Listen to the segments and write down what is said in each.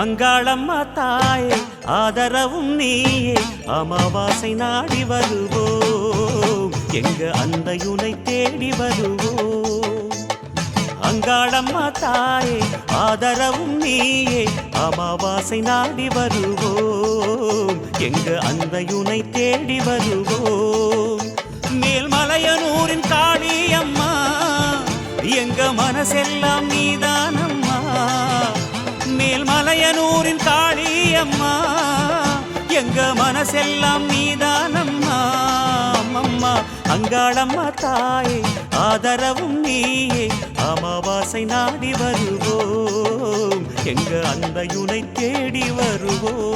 அங்காளம்மா தாயே ஆதரவும் நீயே அமாவாசை நாடி வருவோம் எங்க அன்னையுனை தேடி வருவோம். அங்காளம்மா தாயே ஆதரவும் நீயே அமாவாசை நாடி வருவோம் எங்க அன்னையுனை தேடி வருவோம். மேல்மலையனூரின் காளியம்மா எங்க மனசெல்லாம் நீதானம்மா. மேல்மலையனூரின் காளியம்மா எங்க மனசெல்லாம் நீதானம்மா. அம்மம்மா அங்காளம்மா தாயே ஆதரவும் நீயே அமாவாசை நாடி வருவோம் எங்க அன்னையுனை தேடி வருவோம்.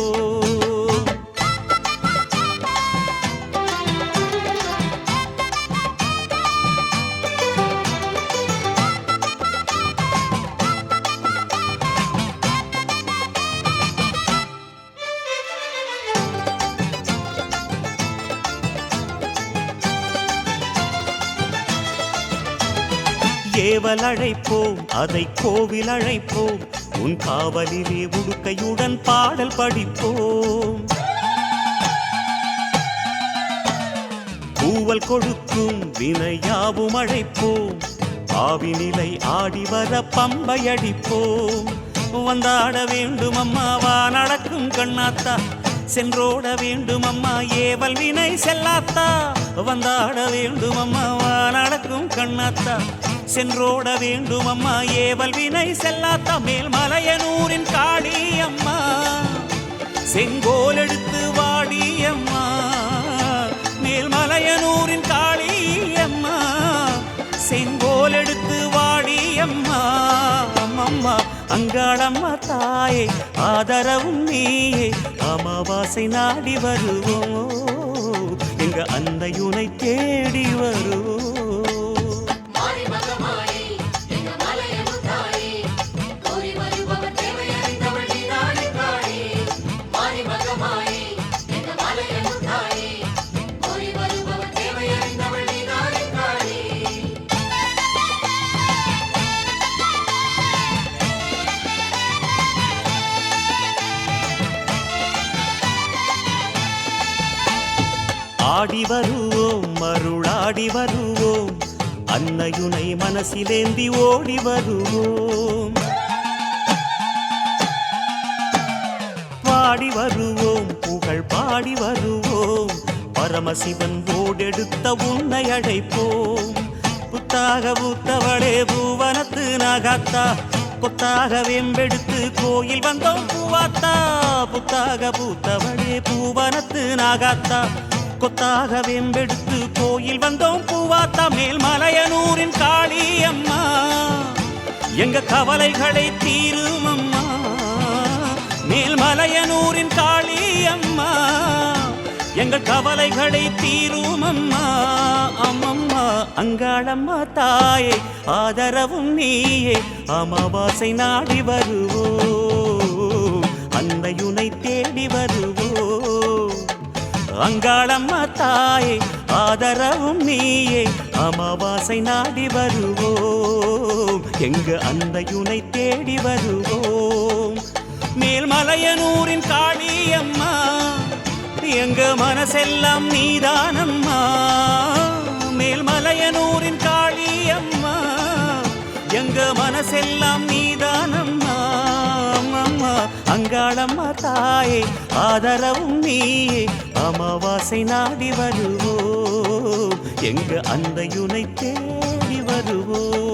ஏவல் அழைப்போம் அதை கோவில் அழைப்போம் உன் காவலிலே உடுக்கையுடன் பாடல் படிப்போம். பூவல் கொடுக்கும் வினையாவும் அழைப்போம் ஆவி நிலை ஆடி வர பம்பை அடிப்போம். வந்தாட வேண்டும் அம்மாவா நடக்கும் கண்ணாத்தா சென்றோட வேண்டும் அம்மா ஏவல் வினை செல்லாத்தா. வந்தாட வேண்டும் அம்மாவா நடக்கும் கண்ணாத்தா சென்றோட வேண்டும் அம்மா ஏவல் வினை செல்லாத்தா. மேல்மலையனூரின் காளியம்மா செங்கோல் எடுத்து வாடியம்மா. மேல்மலையனூரின் காளியம்மா செங்கோல் எடுத்து வாடியம்மா. அம்மம்மா அங்காளம்மா தாயே ஆதரவும் நீயே அமாவாசை நாடி வருவோம் எங்க அன்னையுனை தேடி வருவோம். ஆடி வருவோம் மருளாடி வருவோம் அன்னையுனை மனசிலேந்தி ஓடி வருவோம். பாடி வருவோம் புகழ் பாடி வருவோம் பரமசிவன் ஓடெடுத்த உன்னை அழைப்போம். புத்தாக பூத்தவளே பூவனத்து நாகாத்தா கொத்தாக வெம்பெடுத்து கோயில் வந்தோம் பூவாத்தா. புத்தாக பூத்தவளே பூவனத்து நாகாத்தா கொத்தாக வெம்பெடுத்து கோயில் வந்தோம் பூவாத்தா. மேல்மலையனூரின் காளியம்மா எங்க கவலைகளை தீரும் அம்மா. மேல்மலையனூரின் காளியம்மா எங்கள் கவலைகளை தீரும் அம்மா. அம்மம்மா அங்காளம்மா தாயே ஆதரவும் நீயே அமாவாசை நாடி வருவோம் அன்னையுனை தேடி வருவோம். அங்காளம்மா தாயே ஆதரவும் நீயே அமாவாசை நாடி வருவோம் எங்க அன்னையுனை தேடி வருவோம். மேல்மலையனூரின் காளியம்மா எங்க மனசெல்லாம் நீதானம்மா. மேல்மலையனூரின் காளியம்மா எங்க மனசெல்லாம் நீதானம்மா. அம்மா அங்காளம்மா தாயே ஆதரவும் நீயே அமாவாசை நாடி வருவோம் எங்க அன்னையுனை தேடி வருவோம்.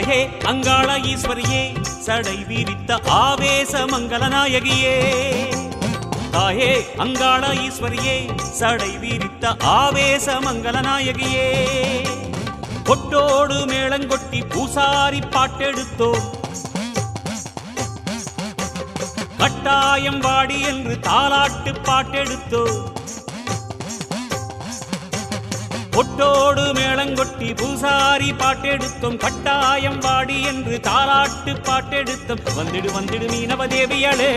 தாயே அங்காள ஈஸ்வரியே சடை விரித்த ஆவேச மங்கள நாயகியே தாயே அங்காள ஈஸ்வரியே சடை விரித்த ஆவேச மங்கள நாயகியே கொட்டோடு மேளங்கொட்டி பூசாரி பாட்டெடுத்தோ கட்டாயம் வாடி என்று தாலாட்டு பாட்டெடுத்தோ கொட்டோடு மேளங்கொட்டி பூசாரி பாட்டெடுத்தோம் கட்டாயம் வாடி என்று தாலாட்டு பாட்டெடுத்தோம் வந்திடு வந்திடு மீனவதேவியளே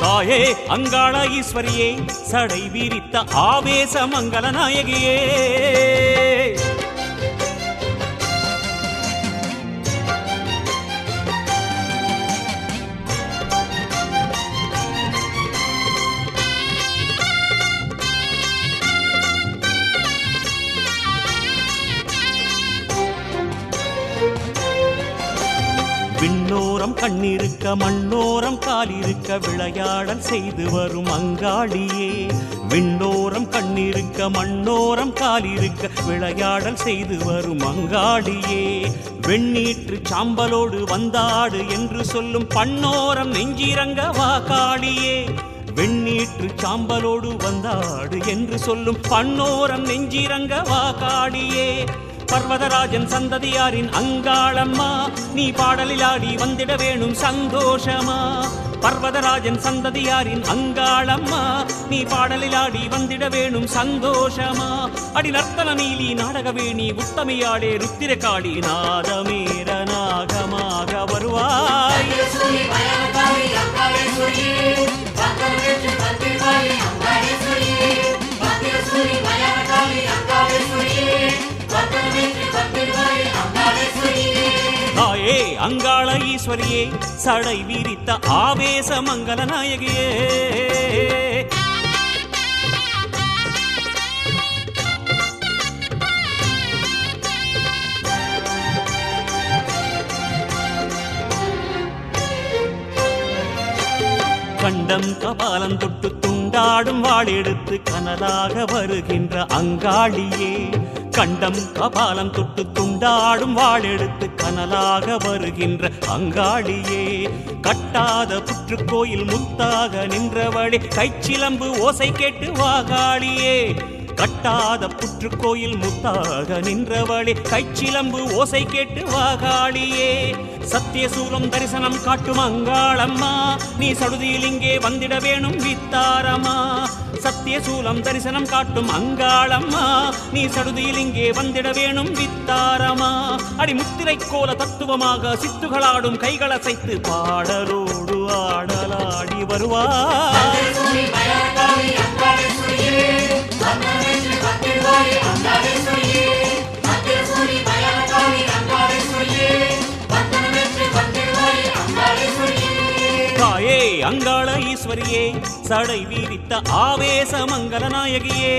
தாயே அங்காள ஈஸ்வரியே சடை விரித்த ஆவேச மங்கள நாயகியே விண்ணோரம் கண்ணிருக்க மண்ணோரம் காலிருக்க விளையாடல் செய்து வரும் அங்காளியே விண்ணோரம் கண்ணிருக்க மண்ணோரம் காலிருக்க விளையாடல் செய்து வரும் அங்காளியே வெண்ணீற்று சாம்பலோடு வந்தாடு என்று சொல்லும் பண்ணோரம் நெஞ்சிரங்க வாக்காளியே வெண்ணீற்று சாம்பலோடு வந்தாடு என்று சொல்லும் பண்ணோரம் நெஞ்சிரங்க வாக்காளியே பர்வதராஜன் சந்ததியாரின் அங்காளம்மா நீ பாடலில் ஆடி வந்திட வேணும் சந்தோஷமா பர்வதராஜன் சந்ததியாரின் அங்காளம்மா நீ பாடலில் ஆடி வந்திட வேணும் சந்தோஷமா அடி நர்த்தன நீலி நாடகவேணி உத்தமையாடே ருத்திரகாடி நாதமேர நாகமாக வருவாய் தாயே அங்காள ஈஸ்வரியே சடை விரித்த ஆவேச மங்கள நாயகியே கண்டம் கபாலம் தொட்டு துண்டாடும் வாளெடுத்து கனலாக வருகின்ற அங்காளியே கண்டம் கபாலம் தொட்டு துண்டாடும் வாளெடுத்து கனலாக வருகின்ற அங்காளியே கட்டாத புற்றுக்கோயில் முத்தாக நின்றவளே கைச்சிலம்பு ஓசை கேட்டு வாகாளியே கட்டாத புற்றுக்கோயில் முத்தாக நின்றவளே கைச்சிலம்பு ஓசை கேட்டு வாகாளியே சத்தியசூலம் தரிசனம் காட்டும் அங்காளம்மா நீ சடுதியில் இங்கே வந்திட வேணும் வித்தாரமா சத்தியசூலம் தரிசனம் காட்டும் அங்காளம்மா நீ சடுதியில் இங்கே வந்திட வேணும் வித்தாரமா அடி முத்திரை கோல தத்துவமாக சித்துகளாடும் கைகளசைத்து பாடலோடு ஆடலாடி வருவாய் தாயே அங்காள ஈஸ்வரியே சடை விரித்த ஆவேச மங்கள நாயகியே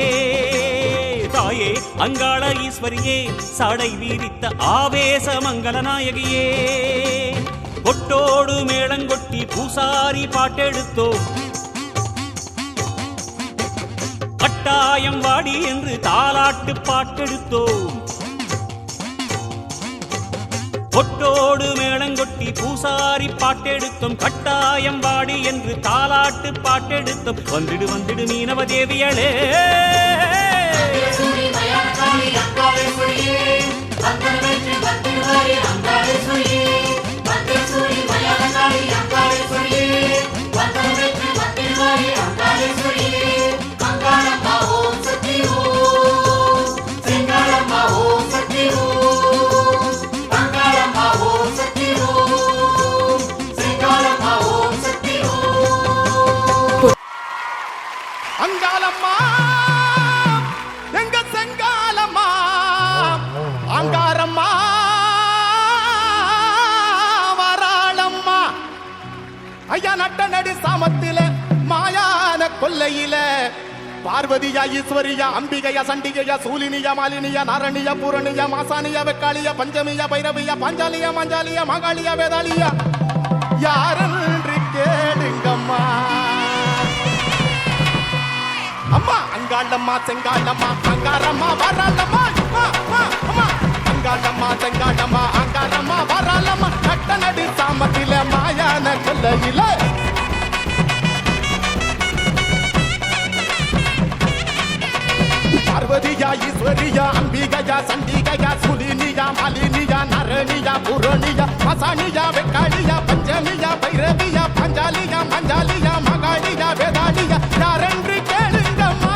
தாயே அங்காள ஈஸ்வரியே சடை விரித்த ஆவேச மங்கள நாயகியே கொட்டோடு மேளங்கொட்டி பூசாரி பாட்டெடுத்தோ கட்டாயம் வாடி என்று தாலாட்டு பாட்டெடுத்தோம் கொட்டோடு மேளங்கொட்டி பூசாரி பாட்டெடுத்தோம் கட்டாயம் வாடி என்று தாலாட்டு பாட்டெடுத்தோம் வந்திடு வந்திடு மீனவதேவியளே அங்காளம்மா எங்க செங்காலம்மா அங்காரம்மா வராளம்மா ஐயா நட்ட நடி சாமத்தில மாயான கொல்லையில பார்வதியா ஈஸ்வரியா அம்பிகையா சண்டிகையா சூலினியா மாலினியா நாரணியா பூரணியா மாசானியா வெக்காளியா பஞ்சமியா பைரவியா பாஞ்சாலியா மாஞ்சாலியா மாகாளியா வேதாளியா யாரென்று கேளுங்கம்மா அம்மா அங்காளம்மா செங்காளம்மா அங்காரம்மா வராளம்மா அம்மா அங்காளம்மா செங்காளம்மா அங்காரம்மா வராளம்மா கட்ட நடு சாமத்தில மாயான கொல்லையில பார்வதியா ஈஸ்வரியா அம்பிகையா சண்டிகையா சுலினியா மாலினியா நரணியா புரணியா மசானியா வெக்காளியா பஞ்சமியா பைரவியா பாஞ்சாலியா மஞ்சாலியா மகாளியா வேதாளியா யாரென்று கேளுங்கம்மா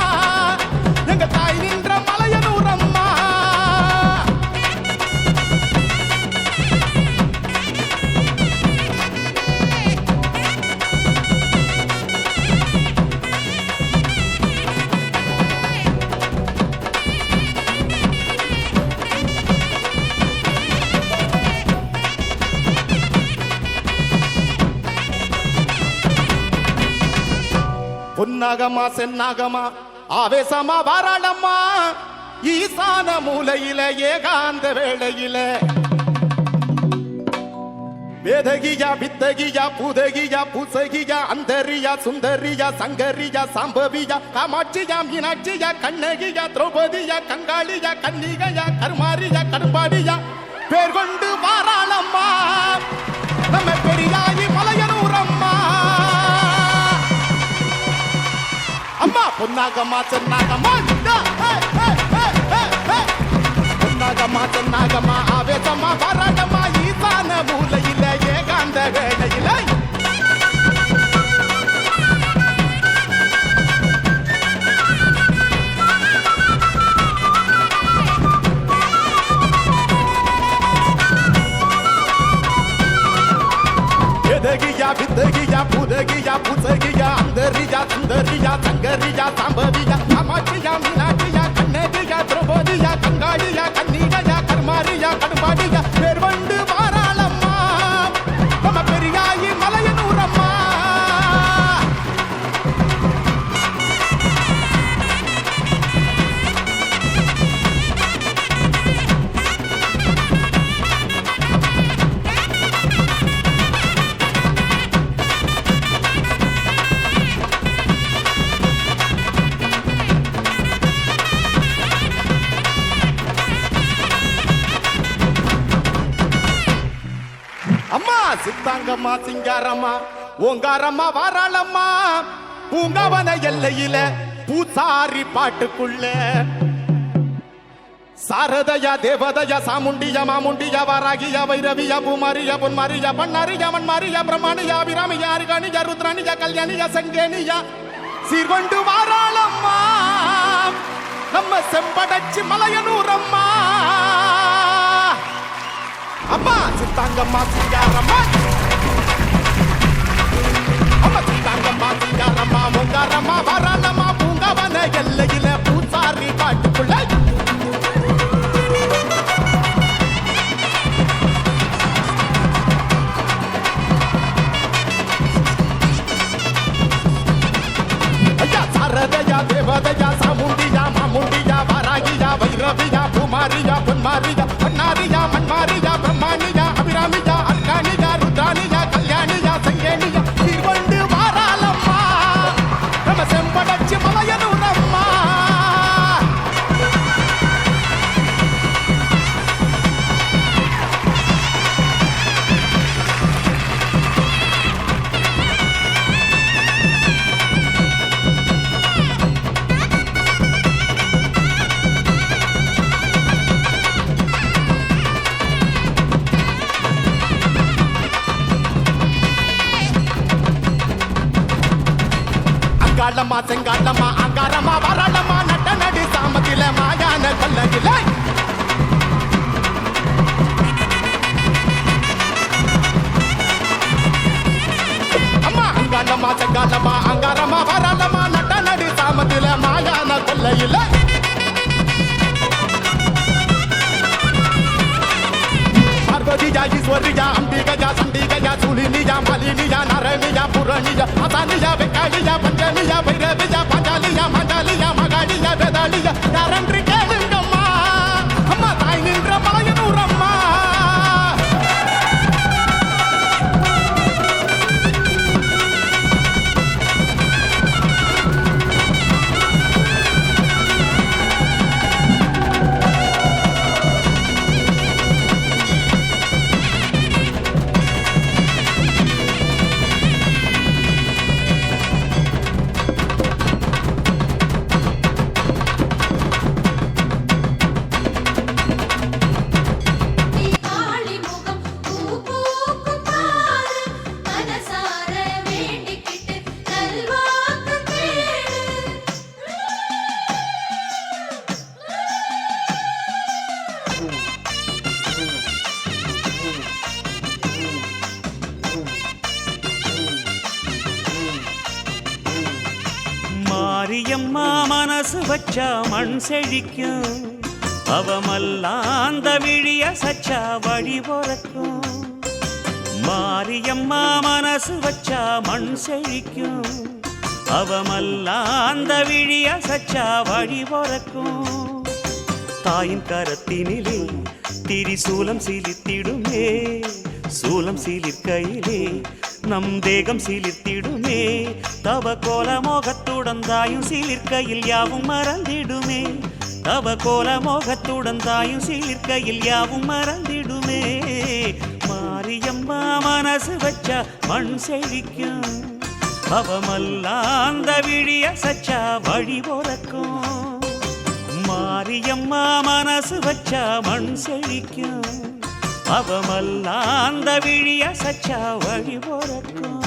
எங்க தாய் நின்ற மலையனூரம்மா பொன்னாகமா சென்னாகமா ஆவேசமா வாராளம்மா ஈசான மூலையில ஏகாந்த வேளையில வேதகியா வித்தகியா பூதகியா பூசகியா அந்தரியா சுந்தரியா சங்கரியா சாம்பவியா காமாட்சியா மீனாட்சியா கண்ணகியா திரௌபதியா கங்காளியா கன்னிகையா கருமாரியா கரும்பாடியா பேர் கொண்டு வாராளம்மா நம்ம பெரியாயி மலையனூரம்மா அம்மா பொன்னாகம்மா சென்னாகம்மா பொன்னாகம்மா சென்னாகம்மா ஆவேசம்மா வராடம்மா ஈசான மூலையில ஏகாந்த வேளையில வேதகியா வித்தகியா பூதகியா பூசகியா அந்தரியா சுந்தரியா சங்கரியா சாம்பவியா காமாட்சியா மீனாட்சியா கண்ணகியா திரௌபதியா கங்காளியா கன்னிகையா கருமாரியா கடும்பாடியா பேர் கொண்டு வாராளம்மா நம்ம பெரியாயி மலையனூரம்மா சித்தாங்கம்மா சிங்காரம்மா ஓங்காரம்மா வாராளம்மா பூங்காவன எல்லையில பூசாரி பாட்டுக்குள்ள சாரதயா தேவதயா சாமுண்டியா மாமுண்டியா வாராகியா வைரவியா பூமாரியா பொன்மாரியா பண்ணாரியா மண்மாரியா பிரம்மாணியா அபிராமியா அருகாணியா ருத்ராணியா கல்யாணியா சங்கேனியா சீர்கொண்டு வாராளம்மா நம்ம செம்படச்சி மலையனூரம்மா அம்மா சித்தாங்கம்மா சிங்காரம்மா அம்மா சித்தாங்கம்மா சிங்காரம்மா ஓங்காரம்மா வாராளம்மா பூங்காவன எல்லையில பூசாரி பாட்டுக்குள்ள ஐயா சாரதயா தேவதயா சாமுண்டியா மாமுண்டியா வாராகியா வைரவியா பூமாரியா பொன்மாரியா பண்ணாரியா மண்மாரியா பிரம்மாணியா அபிராமியா அர்காணியா ருத்ராணியா கல்யாணியா சங்கேனியா சீர்கொண்டு வாராளம்மா நம்ம செம்படச்சி மலையனூரம்மா அங்காளம்மா செங்காளம்மா அங்காரம்மா வராளம்மா நட்ட நடு சாமத்தில மாயான கொல்லையில அம்மா அங்காளம்மா செங்காளம்மா அங்காரம்மா வராளம்மா நட்ட நடு சாமத்தில மாயான கொல்லையில பார்வதியா ஈஸ்வரியா அம்பிகையா சண்டிகையா சூலினியா மாலினியா நரணியா புரணியா மசானியா வெக்காளியா பஞ்சமியா பைரவியா பாஞ்சாலியா மஞ்சாலியா வெக்காளியா யாரென்று கேளுங்கம்மா அம்மா தாய் நின்ற மலையனூர் அம்மா மாரியம்மா மனசு வச்சா மண் செழிக்கும் அவமல்லாந்த விழிய சச்சா வழி பொறக்கும் மாரியம்மா மனசு வச்சா மண் செழிக்கும் அவமல்லாந்த விழிய சச்சா வழி பொறக்கும் தாயின் கரத்தினிலே திரிசூலம் சிலித்திடுமே சூலம் சிலிர்க்கையிலே நம் தேகம் சிலிர்த்திடுமே தவ கோல மோகத்துடன் தாயும் சிலிர்க்கையில் யாவும் மறந்திடுமே தவ கோல மோகத்துடன் தாயும் சிலிர்க்கையில் யாவும் மறந்திடுமே மாரியம்மா மனசு வச்சா மண் செழிக்கும் அவமல்லாந்த விழிய சச்சா வழி பொறக்கும் மாரியம்மா மனசு வச்சா மண் செழிக்கும் அவமல்லாந்த விழிய சச்சா வழி பொறக்கும்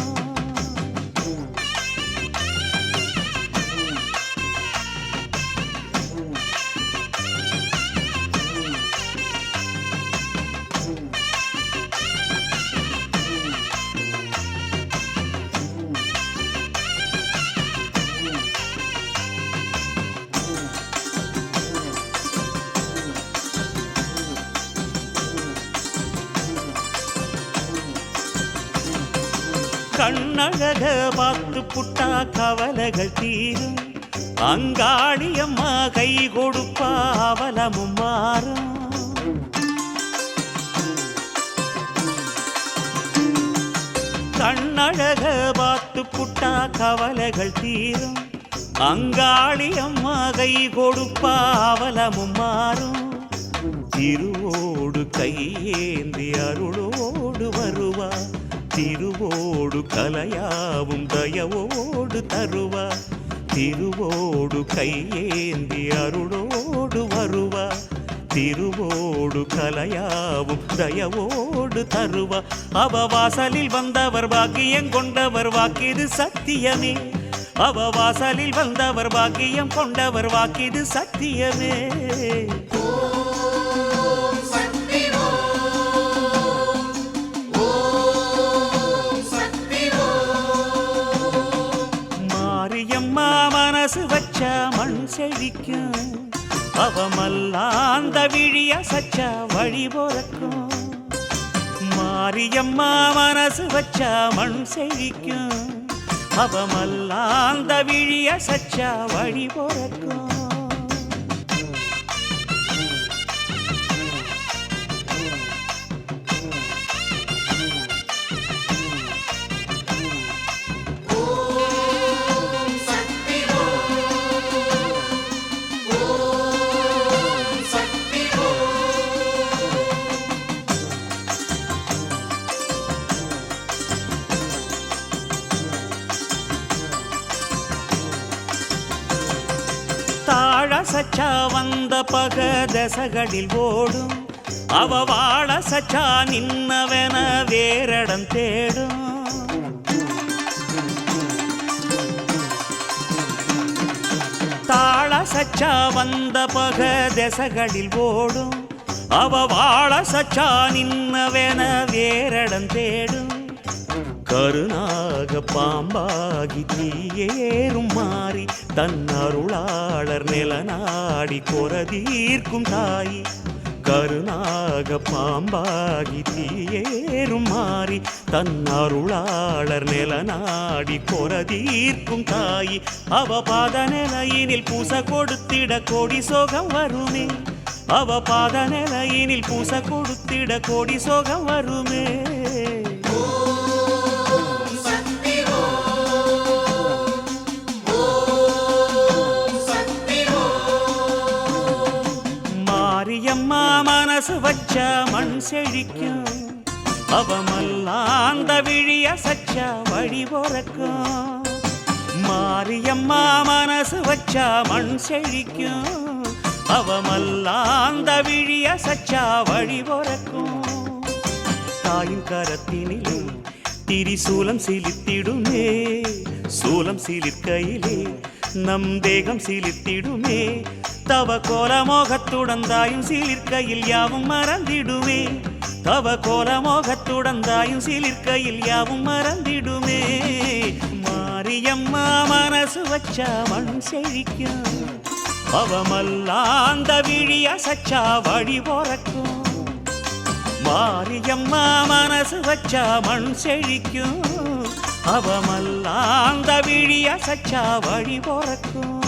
கண்ணழக பார்த்து புட்டா கவலைகள் தீரும் அங்காடியம்மா கை கொடுப்பா அவலமும் மாறும் கண்ணழக பார்த்து புட்டா கவலைகள் தீரும் அங்காடியம்மா கை கொடுப்பா அவலமும் மாறும் திருவோடு கையேந்தி அருளோடு வருவா திருவோடு கலையாவும் தயவோடு தருவா திருவோடு கையேந்தி அருளோடு வருவா திருவோடு கலையாவும் தயவோடு தருவா அவ வாசலில் வந்தவர் பாக்கியம் கொண்டவர் வாக்கிது சத்தியமே அவ வாசலில் வந்தவர் பாக்கியம் கொண்டவர் வாக்கிது சத்தியமே மாரியம்மா மனசு வச்சா மண் செழிக்கும் அவமல்லாந்த விழிய சச்சா வழி பொறக்கும் மாரியம்மா மனசு வச்சா மண் செழிக்கும் அவமல்லாந்த விழிய சச்சா வழி பொறக்கும் சச்சா வந்த பக தசகளில் ஓடும் அவ வாழ சச்சா நின்னவன வேறடம் தேடும் தாழ சச்சா வந்த பக தசகளில் ஓடும் அவ வாழ சச்சா நின்னவன வேறடம் தேடும் கருணாக பாம்பாகி தீயேறும் மாறி தன் அருளாளர் நிலநாடி கொரதீர்க்கும் தாயி கருணாக பாம்பாகி தீயேறும் மாறி தன் அருளாளர் நிலநாடி பொறதீர்க்கும் தாயி அவ பாத நிலையினில் பூச கொடுத்திட கோடி சோகம் வருமே அவ பாத நிலையினில் பூச கொடுத்திட கோடி சோகம் வருமே மாரியம்மா மனசு வச்ச மண் செழிக்கும் அவமல்லாந்த விழிய சச்ச வழி பொறக்கும் மாரியம்மா மனசு வச்ச மண் செழிக்கும் அவமல்லாந்த விழிய சச்ச வழி பொறக்கும் தாயின் கரத்தினிலே திரிசூலம் சிலித்திடுமே சூலம் சிலிர்க்கையிலே நம் தேகம் சிலித்திடுமே தவ கோலமோகத்துடன் தாயும் சிலிர்க்கையில் யாவும் மறந்திடுமே தவ கோலமோகத்துடன் தாயும் சிலிர்க்கையில் யாவும் மறந்திடுமே மாரியம்மா மனசு வச்ச மண் செழிக்கும் அவமல்லாந்த விழிய சச்சா வழி பொறக்கும் மாரியம்மா மனசு வச்ச மண் செழிக்கும் அவமல்லாந்த விழிய சச்சா வழி பொறக்கும்